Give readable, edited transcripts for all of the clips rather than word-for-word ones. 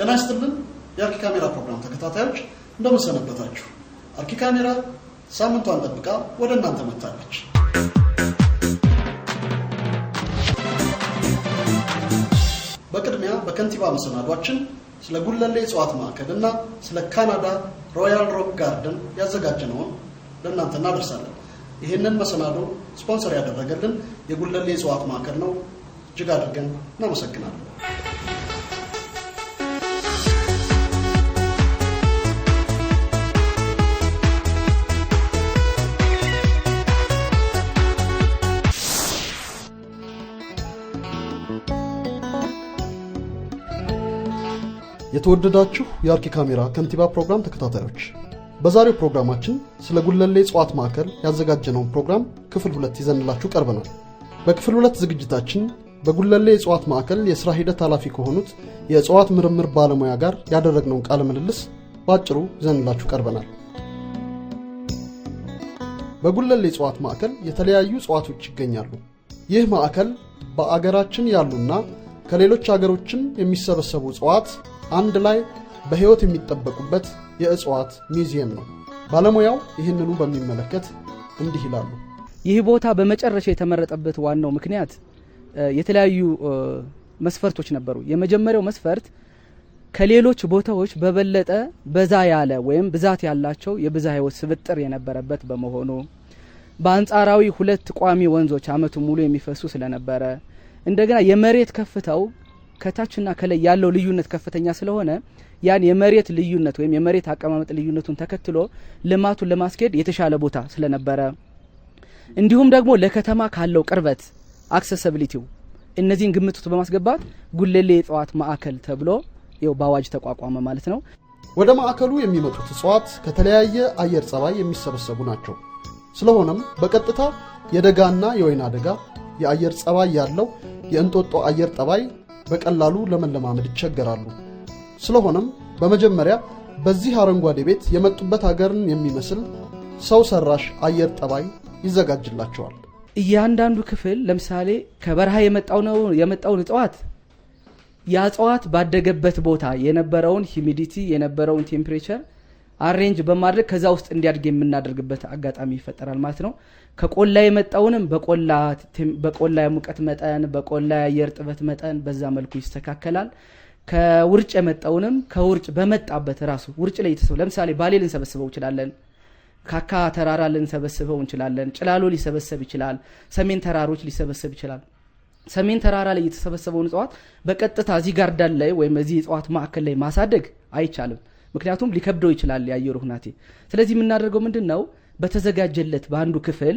ጤና ይስጥልን የአርኪ ካሜራ ፕሮግራም ተከታታዮች እንደምን ሰነበታችሁ? አርኪ ካሜራ ሳምንቷን ጠብቃ ወደ እናንተ መጥታለች። በቅድሚያ በከንቲባ መሰናዷችን ስለ ጉለሌ እጽዋት ማዕከልና ስለ ካናዳ ሮያል ሮክ ጋርደን ያዘጋጀነውን ለእናንተ እናደርሳለን። ይህንን መሰናዶ ስፖንሰር ያደረገልን የጉለሌ እጽዋት ማዕከል ነው። እጅግ አድርገን እናመሰግናለን። የተወደዳችሁ የአርኪ ካሜራ ከንቲባ ፕሮግራም ተከታታዮች በዛሬው ፕሮግራማችን ስለ ጉለሌ እጽዋት ማዕከል ያዘጋጀነውን ፕሮግራም ክፍል 2 ይዘንላችሁ ቀርበናል። በክፍል 2 ዝግጅታችን በጉለሌ እጽዋት ማዕከል የሥራ ሂደት ኃላፊ ከሆኑት የእጽዋት ምርምር ባለሙያ ጋር ያደረግነውን ቃለ ምልልስ ባጭሩ ይዘንላችሁ ቀርበናል። በጉለሌ እጽዋት ማዕከል የተለያዩ እጽዋቶች ይገኛሉ። ይህ ማዕከል በአገራችን ያሉና ከሌሎች አገሮችም የሚሰበሰቡ እጽዋት አንድ ላይ በህይወት የሚጠበቁበት የእጽዋት ሚውዚየም ነው። ባለሙያው ይህንኑ በሚመለከት እንዲህ ይላሉ። ይህ ቦታ በመጨረሻ የተመረጠበት ዋናው ምክንያት የተለያዩ መስፈርቶች ነበሩ። የመጀመሪያው መስፈርት ከሌሎች ቦታዎች በበለጠ በዛ ያለ ወይም ብዛት ያላቸው የብዛ ህይወት ስብጥር የነበረበት በመሆኑ በአንጻራዊ ሁለት ቋሚ ወንዞች አመቱ ሙሉ የሚፈሱ ስለነበረ እንደገና የመሬት ከፍታው ከታችና ከላይ ያለው ልዩነት ከፍተኛ ስለሆነ ያን የመሬት ልዩነት ወይም የመሬት አቀማመጥ ልዩነቱን ተከትሎ ልማቱን ለማስኬድ የተሻለ ቦታ ስለነበረ እንዲሁም ደግሞ ለከተማ ካለው ቅርበት አክሰሲቢሊቲው እነዚህን ግምት ውስጥ በማስገባት ጉለሌ እጽዋት ማዕከል ተብሎ ይው ባዋጅ ተቋቋመ ማለት ነው። ወደ ማዕከሉ የሚመጡት እጽዋት ከተለያየ አየር ጸባይ የሚሰበሰቡ ናቸው። ስለሆነም በቀጥታ የደጋና የወይና ደጋ የአየር ጸባይ ያለው የእንጦጦ አየር ጠባይ በቀላሉ ለመለማመድ ይቸገራሉ። ስለሆነም በመጀመሪያ በዚህ አረንጓዴ ቤት የመጡበት ሀገርን የሚመስል ሰው ሰራሽ አየር ጠባይ ይዘጋጅላቸዋል። እያንዳንዱ ክፍል ለምሳሌ ከበረሃ የመጣውን እጽዋት ያጽዋት ባደገበት ቦታ የነበረውን ሂዩሚዲቲ የነበረውን ቴምፕሬቸር አሬንጅ በማድረግ ከዛ ውስጥ እንዲያድግ የምናደርግበት አጋጣሚ ይፈጠራል ማለት ነው። ከቆላ የመጣውንም በቆላ የሙቀት መጠን በቆላ የአየር ጥበት መጠን በዛ መልኩ ይስተካከላል። ከውርጭ የመጣውንም ከውርጭ በመጣበት ራሱ ውርጭ ላይ የተሰበሰበው ለምሳሌ ባሌ ልንሰበስበው እንችላለን፣ ካካ ተራራ ልንሰበስበው እንችላለን፣ ጭላሎ ሊሰበሰብ ይችላል፣ ሰሜን ተራሮች ሊሰበሰብ ይችላል። ሰሜን ተራራ ላይ የተሰበሰበውን እጽዋት በቀጥታ እዚህ ጋርዳን ላይ ወይም እዚህ እጽዋት ማዕከል ላይ ማሳደግ አይቻልም። ምክንያቱም ሊከብደው ይችላል የአየሩ ሁኔታ። ስለዚህ የምናደርገው ምንድነው በተዘጋጀለት በአንዱ ክፍል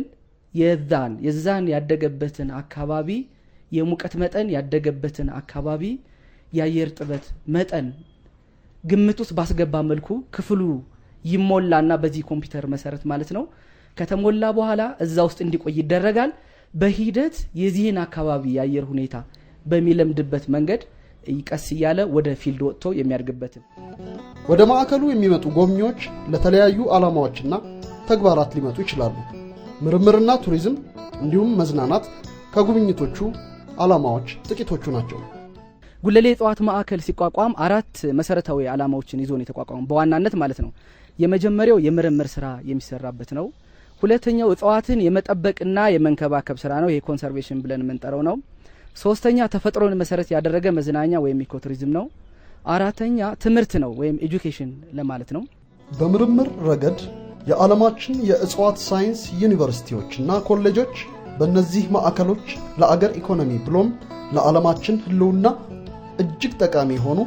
የዛን ያደገበትን አካባቢ የሙቀት መጠን ያደገበትን አካባቢ የአየር ጥበት መጠን ግምት ውስጥ ባስገባ መልኩ ክፍሉ ይሞላና በዚህ ኮምፒውተር መሰረት ማለት ነው ከተሞላ በኋላ እዛ ውስጥ እንዲቆይ ይደረጋል። በሂደት የዚህን አካባቢ የአየር ሁኔታ በሚለምድበት መንገድ ይቀስ ይያለ ወደ ፊልድ ወጥቶ የሚያድግበትን ወደ ማዕከሉ የሚመጡ ጎብኚዎች ለተለያዩ ዓላማዎችና ተግባራት ሊመጡ ይችላሉ። ምርምርና ቱሪዝም እንዲሁም መዝናናት ከጉብኝቶቹ ዓላማዎች ጥቂቶቹ ናቸው። ጉለሌ እጽዋት ማዕከል ሲቋቋም 4 መሰረታዊ ዓላማዎችን ይዞ ነው የተቋቋመው በዋናነት ማለት ነው። የመጀመሪያው የምርምር ስራ የሚሰራበት ነው። ሁለተኛው እጽዋትን የመጠበቅና የመንከባከብ ስራ ነው። ይሄ ኮንሰርቬሽን ብለን የምንጠራው ነው። ሶስተኛ ተፈጥሮን መሰረት ያደረገ መዝናኛ ወይም ኢኮቱሪዝም ነው። አራተኛ ትምህርት ነው ወይም ኤጁኬሽን ለማለት ነው። በምርምር ረገድ የዓለማችን የእጽዋት ሳይንስ ዩኒቨርሲቲዎችና ኮሌጆች በእነዚህ ማዕከሎች ለአገር ኢኮኖሚ ብሎም ለዓለማችን ህልውና እጅግ ጠቃሚ የሆኑ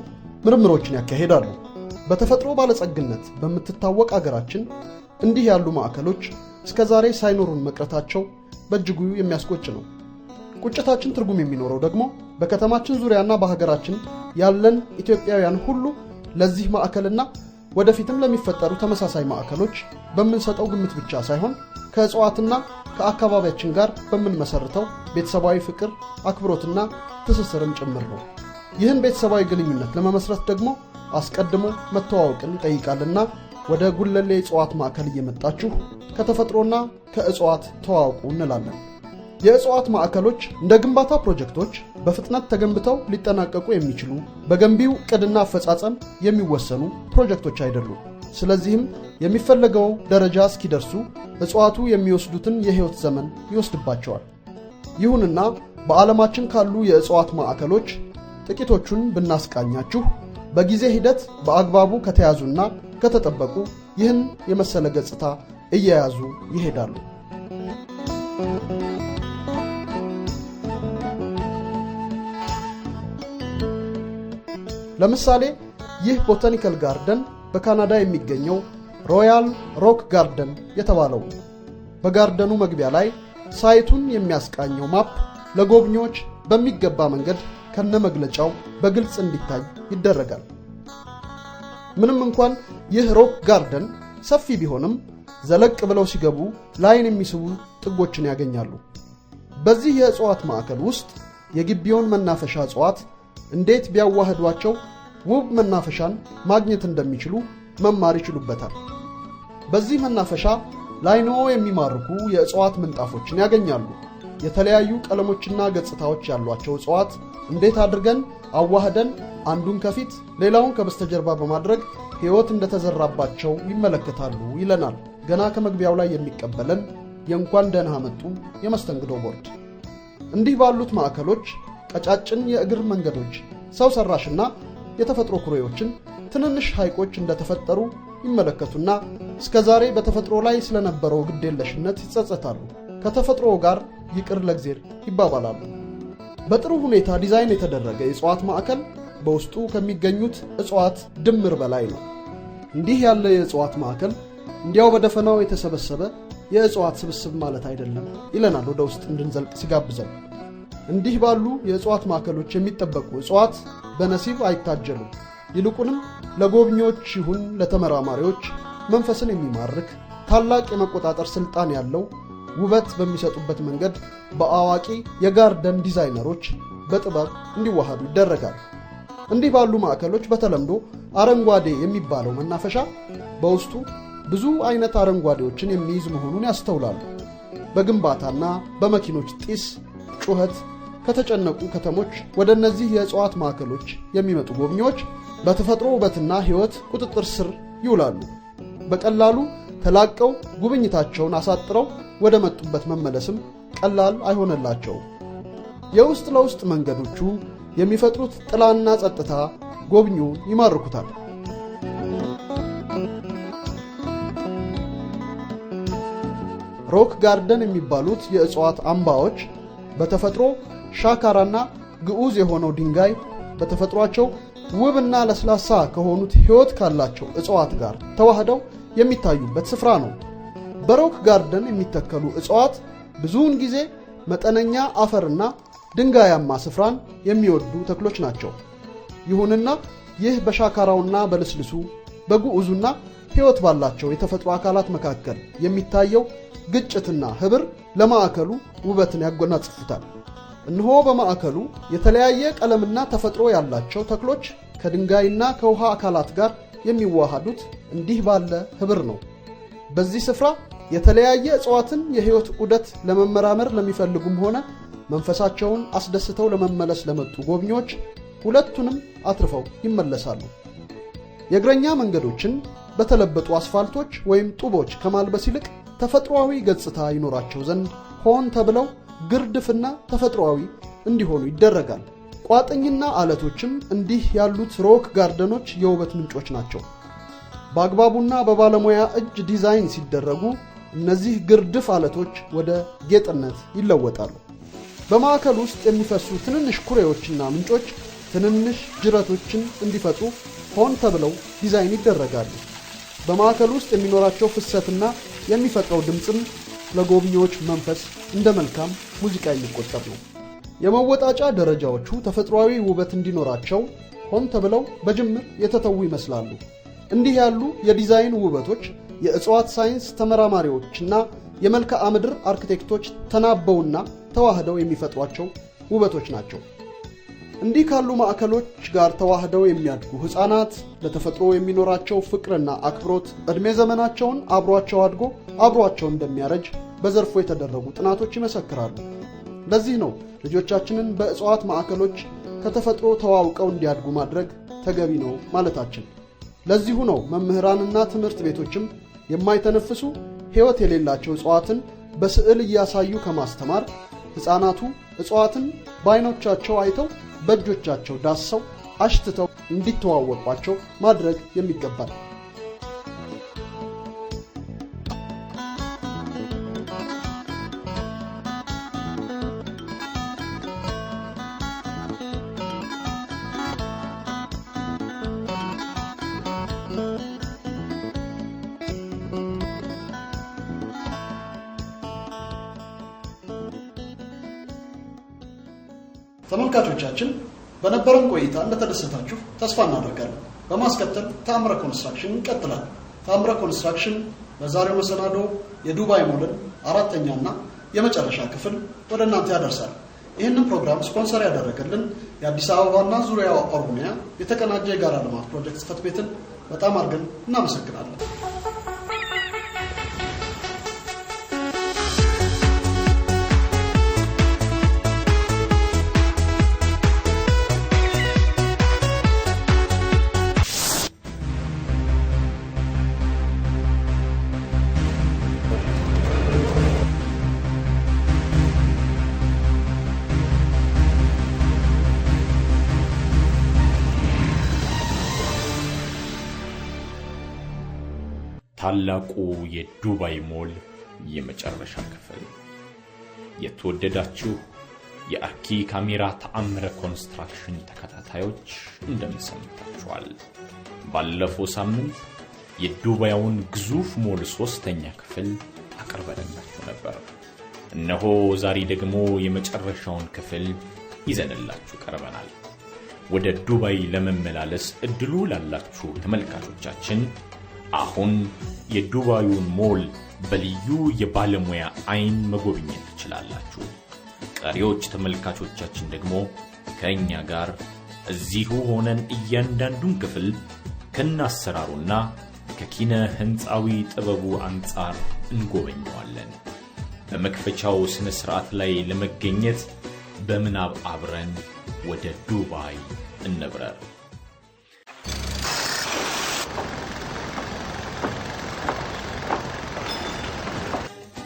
ምርምሮችን ያካሂዳሉ። በተፈጥሮ ባለጸግነት በምትታወቅ አገራችን እንዲህ ያሉ ማዕከሎች እስከዛሬ ሳይኖሩን መቅረታቸው በእጅጉ የሚያስቆጭ ነው። ቁጭታችን ትርጉም የሚኖረው ደግሞ በከተማችን ዙሪያና በሀገራችን ያለን ኢትዮጵያውያን ሁሉ ለዚህ ማዕከልና ወደፊትም ለሚፈጠሩ ተመሳሳይ ማዕከሎች በምንሰጠው ግምት ብቻ ሳይሆን ከእጽዋትና ከአካባቢያችን ጋር በምንመሰርተው ቤተሰባዊ ፍቅር፣ አክብሮትና ትስስርም ጭምር ነው። ይህን ቤተሰባዊ ግንኙነት ለመመስረት ደግሞ አስቀድሞ መተዋወቅን ይጠይቃልና ወደ ጉለሌ እጽዋት ማዕከል እየመጣችሁ ከተፈጥሮና ከእጽዋት ተዋወቁ እንላለን። የእጽዋት ማዕከሎች እንደ ግንባታ ፕሮጀክቶች በፍጥነት ተገንብተው ሊጠናቀቁ የሚችሉ በገንቢው ዕቅድና አፈጻጸም የሚወሰኑ ፕሮጀክቶች አይደሉም። ስለዚህም የሚፈለገው ደረጃ እስኪደርሱ እጽዋቱ የሚወስዱትን የህይወት ዘመን ይወስድባቸዋል። ይሁንና በዓለማችን ካሉ የእጽዋት ማዕከሎች ጥቂቶቹን ብናስቃኛችሁ በጊዜ ሂደት በአግባቡ ከተያዙና ከተጠበቁ ይህን የመሰለ ገጽታ እየያዙ ይሄዳሉ። ለምሳሌ ይህ ቦታኒካል ጋርደን በካናዳ የሚገኘው ሮያል ሮክ ጋርደን የተባለው በጋርደኑ መግቢያ ላይ ሳይቱን የሚያስቃኘው ማፕ ለጎብኚዎች በሚገባ መንገድ ከነመግለጫው በግልጽ እንዲታይ ይደረጋል። ምንም እንኳን ይህ ሮክ ጋርደን ሰፊ ቢሆንም ዘለቅ ብለው ሲገቡ ላይን የሚስቡ ጥጎችን ያገኛሉ። በዚህ የእጽዋት ማዕከል ውስጥ የግቢውን መናፈሻ እጽዋት እንዴት ቢያዋህዷቸው ውብ መናፈሻን ማግኘት እንደሚችሉ መማር ይችሉበታል። በዚህ መናፈሻ ላይኖ የሚማርኩ የእጽዋት ምንጣፎችን ያገኛሉ። የተለያዩ ቀለሞችና ገጽታዎች ያሏቸው እጽዋት እንዴት አድርገን አዋህደን አንዱን ከፊት ሌላውን ከበስተጀርባ በማድረግ ሕይወት እንደተዘራባቸው ይመለከታሉ ይለናል ገና ከመግቢያው ላይ የሚቀበለን የእንኳን ደህና መጡ የመስተንግዶ ቦርድ። እንዲህ ባሉት ማዕከሎች ቀጫጭን የእግር መንገዶች፣ ሰው ሰራሽና የተፈጥሮ ኩሬዎችን፣ ትንንሽ ሐይቆች እንደተፈጠሩ ይመለከቱና እስከዛሬ በተፈጥሮ ላይ ስለነበረው ግዴለሽነት ይጸጸታሉ። ከተፈጥሮ ጋር ይቅር ለእግዚአብሔር ይባባላሉ። በጥሩ ሁኔታ ዲዛይን የተደረገ የእጽዋት ማዕከል በውስጡ ከሚገኙት እጽዋት ድምር በላይ ነው። እንዲህ ያለ የእጽዋት ማዕከል እንዲያው በደፈናው የተሰበሰበ የእጽዋት ስብስብ ማለት አይደለም ይለናል ወደ ውስጥ እንድንዘልቅ ሲጋብዘን። እንዲህ ባሉ የእጽዋት ማዕከሎች የሚጠበቁ እጽዋት በነሲብ አይታጀሉም። ይልቁንም ለጎብኚዎች ይሁን ለተመራማሪዎች መንፈስን የሚማርክ ታላቅ የመቆጣጠር ስልጣን ያለው ውበት በሚሰጡበት መንገድ በአዋቂ የጋርደን ዲዛይነሮች በጥበብ እንዲዋሃዱ ይደረጋል። እንዲህ ባሉ ማዕከሎች በተለምዶ አረንጓዴ የሚባለው መናፈሻ በውስጡ ብዙ አይነት አረንጓዴዎችን የሚይዝ መሆኑን ያስተውላሉ። በግንባታና በመኪኖች ጢስ ጩኸት ከተጨነቁ ከተሞች ወደ እነዚህ የእጽዋት ማዕከሎች የሚመጡ ጎብኚዎች በተፈጥሮ ውበትና ሕይወት ቁጥጥር ስር ይውላሉ። በቀላሉ ተላቀው ጉብኝታቸውን አሳጥረው ወደ መጡበት መመለስም ቀላል አይሆንላቸውም። የውስጥ ለውስጥ መንገዶቹ የሚፈጥሩት ጥላና ጸጥታ ጎብኚውን ይማርኩታል። ሮክ ጋርደን የሚባሉት የእጽዋት አምባዎች በተፈጥሮ ሻካራና ግዑዝ የሆነው ድንጋይ በተፈጥሯቸው ውብና ለስላሳ ከሆኑት ሕይወት ካላቸው እጽዋት ጋር ተዋህደው የሚታዩበት ስፍራ ነው። በሮክ ጋርደን የሚተከሉ እጽዋት ብዙውን ጊዜ መጠነኛ አፈርና ድንጋያማ ስፍራን የሚወዱ ተክሎች ናቸው። ይሁንና ይህ በሻካራውና በልስልሱ በግዑዙና ሕይወት ባላቸው የተፈጥሮ አካላት መካከል የሚታየው ግጭትና ህብር ለማዕከሉ ውበትን ያጎናጽፉታል። እነሆ በማዕከሉ የተለያየ ቀለምና ተፈጥሮ ያላቸው ተክሎች ከድንጋይና ከውሃ አካላት ጋር የሚዋሃዱት እንዲህ ባለ ህብር ነው። በዚህ ስፍራ የተለያየ እጽዋትን የሕይወት ዑደት ለመመራመር ለሚፈልጉም ሆነ መንፈሳቸውን አስደስተው ለመመለስ ለመጡ ጎብኚዎች ሁለቱንም አትርፈው ይመለሳሉ። የእግረኛ መንገዶችን በተለበጡ አስፋልቶች ወይም ጡቦች ከማልበስ ይልቅ ተፈጥሯዊ ገጽታ ይኖራቸው ዘንድ ሆን ተብለው ግርድፍና ተፈጥሯዊ እንዲሆኑ ይደረጋል። ቋጥኝና አለቶችም እንዲህ ያሉት ሮክ ጋርደኖች የውበት ምንጮች ናቸው። በአግባቡና በባለሙያ እጅ ዲዛይን ሲደረጉ እነዚህ ግርድፍ አለቶች ወደ ጌጥነት ይለወጣሉ። በማዕከል ውስጥ የሚፈሱ ትንንሽ ኩሬዎችና ምንጮች ትንንሽ ጅረቶችን እንዲፈጥሩ ሆን ተብለው ዲዛይን ይደረጋሉ። በማዕከል ውስጥ የሚኖራቸው ፍሰትና የሚፈጥረው ድምፅም ለጎብኚዎች መንፈስ እንደ መልካም ሙዚቃ የሚቆጠር ነው። የመወጣጫ ደረጃዎቹ ተፈጥሯዊ ውበት እንዲኖራቸው ሆን ተብለው በጅምር የተተዉ ይመስላሉ። እንዲህ ያሉ የዲዛይን ውበቶች የእጽዋት ሳይንስ ተመራማሪዎችና የመልክዓ ምድር አርክቴክቶች ተናበውና ተዋህደው የሚፈጥሯቸው ውበቶች ናቸው። እንዲህ ካሉ ማዕከሎች ጋር ተዋህደው የሚያድጉ ሕፃናት ለተፈጥሮ የሚኖራቸው ፍቅርና አክብሮት ዕድሜ ዘመናቸውን አብሯቸው አድጎ አብሯቸው እንደሚያረጅ በዘርፉ የተደረጉ ጥናቶች ይመሰክራሉ። ለዚህ ነው ልጆቻችንን በእጽዋት ማዕከሎች ከተፈጥሮ ተዋውቀው እንዲያድጉ ማድረግ ተገቢ ነው ማለታችን። ለዚሁ ነው መምህራንና ትምህርት ቤቶችም የማይተነፍሱ ሕይወት የሌላቸው እጽዋትን በስዕል እያሳዩ ከማስተማር ሕፃናቱ እጽዋትን በዓይኖቻቸው አይተው በእጆቻቸው ዳሰው አሽትተው እንዲተዋወቋቸው ማድረግ የሚገባል። ተመልካቾቻችን በነበረን ቆይታ እንደተደሰታችሁ ተስፋ እናደርጋለን። በማስከተል ታምረ ኮንስትራክሽን ይቀጥላል። ታምረ ኮንስትራክሽን በዛሬው መሰናዶ የዱባይ ሞልን አራተኛና የመጨረሻ ክፍል ወደ እናንተ ያደርሳል። ይህንን ፕሮግራም ስፖንሰር ያደረገልን የአዲስ አበባና ዙሪያዋ ኦሮሚያ የተቀናጀ የጋራ ልማት ፕሮጀክት ጽሕፈት ቤትን በጣም አድርገን እናመሰግናለን። ታላቁ የዱባይ ሞል የመጨረሻ ክፍል። የተወደዳችሁ የአርኪ ካሜራ ተአምረ ኮንስትራክሽን ተከታታዮች እንደምን ሰምታችኋል? ባለፈው ሳምንት የዱባይውን ግዙፍ ሞል ሶስተኛ ክፍል አቀርበንላችሁ ነበር። እነሆ ዛሬ ደግሞ የመጨረሻውን ክፍል ይዘንላችሁ ቀርበናል። ወደ ዱባይ ለመመላለስ እድሉ ላላችሁ ተመልካቾቻችን አሁን የዱባዩን ሞል በልዩ የባለሙያ አይን መጎብኘት ትችላላችሁ። ቀሪዎች ተመልካቾቻችን ደግሞ ከኛ ጋር እዚሁ ሆነን እያንዳንዱን ክፍል ከናሰራሩና ከኪነ ህንጻዊ ጥበቡ አንጻር እንጎበኘዋለን። በመክፈቻው ስነ ስርዓት ላይ ለመገኘት በምናብ አብረን ወደ ዱባይ እንብረር።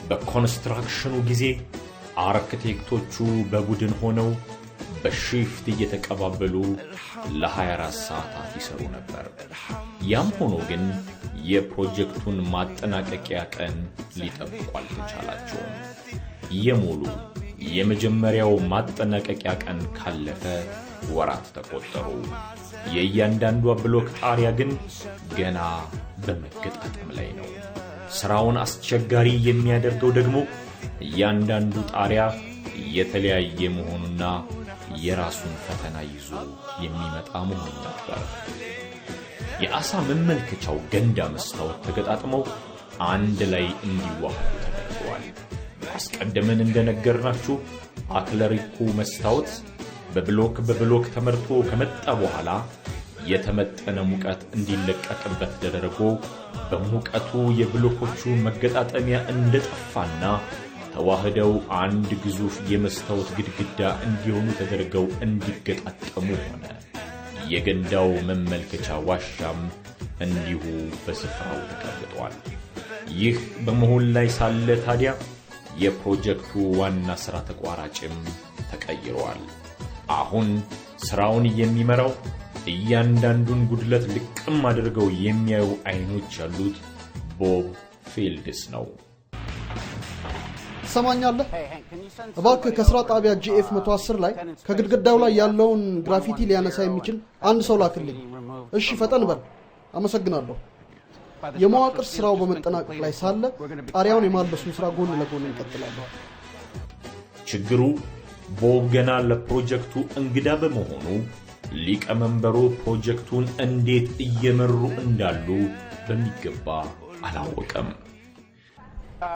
በኮንስትራክሽኑ ጊዜ አርኪቴክቶቹ በቡድን ሆነው በሺፍት እየተቀባበሉ ለ24 ሰዓታት ይሰሩ ነበር። ያም ሆኖ ግን የፕሮጀክቱን ማጠናቀቂያ ቀን ሊጠብቁ አልቻላቸውም። የሞሉ የመጀመሪያው ማጠናቀቂያ ቀን ካለፈ ወራት ተቆጠሩ። የእያንዳንዱ ብሎክ ጣሪያ ግን ገና በመገጣጠም ላይ ነው። ስራውን አስቸጋሪ የሚያደርገው ደግሞ እያንዳንዱ ጣሪያ የተለያየ መሆኑና የራሱን ፈተና ይዞ የሚመጣ መሆኑ ነበር። የአሳ መመልከቻው ገንዳ መስታወት ተገጣጥመው አንድ ላይ እንዲዋሃዱ ተደርገዋል። አስቀድመን እንደነገርናችሁ አክለሪኩ መስታወት በብሎክ ተመርቶ ከመጣ በኋላ የተመጠነ ሙቀት እንዲለቀቅበት ተደርጎ በሙቀቱ የብሎኮቹ መገጣጠሚያ እንደጠፋና ተዋህደው አንድ ግዙፍ የመስታወት ግድግዳ እንዲሆኑ ተደርገው እንዲገጣጠሙ ሆነ። የገንዳው መመልከቻ ዋሻም እንዲሁ በስፍራው ተቀምጧል። ይህ በመሆን ላይ ሳለ ታዲያ የፕሮጀክቱ ዋና ስራ ተቋራጭም ተቀይሯል። አሁን ስራውን የሚመራው እያንዳንዱን ጉድለት ልቅም አድርገው የሚያዩ አይኖች ያሉት ቦብ ፊልድስ ነው። ሰማኛለህ? እባክህ ከስራ ጣቢያ GF 110 ላይ ከግድግዳው ላይ ያለውን ግራፊቲ ሊያነሳ የሚችል አንድ ሰው ላክልኝ። እሺ ፈጠን በል። አመሰግናለሁ። የመዋቅር ስራው በመጠናቀቅ ላይ ሳለ ጣሪያውን የማልበሱን ስራ ጎን ለጎን እንቀጥላለን። ችግሩ ቦብ ገና ለፕሮጀክቱ እንግዳ በመሆኑ ሊቀመንበሩ ፕሮጀክቱን እንዴት እየመሩ እንዳሉ በሚገባ አላወቀም።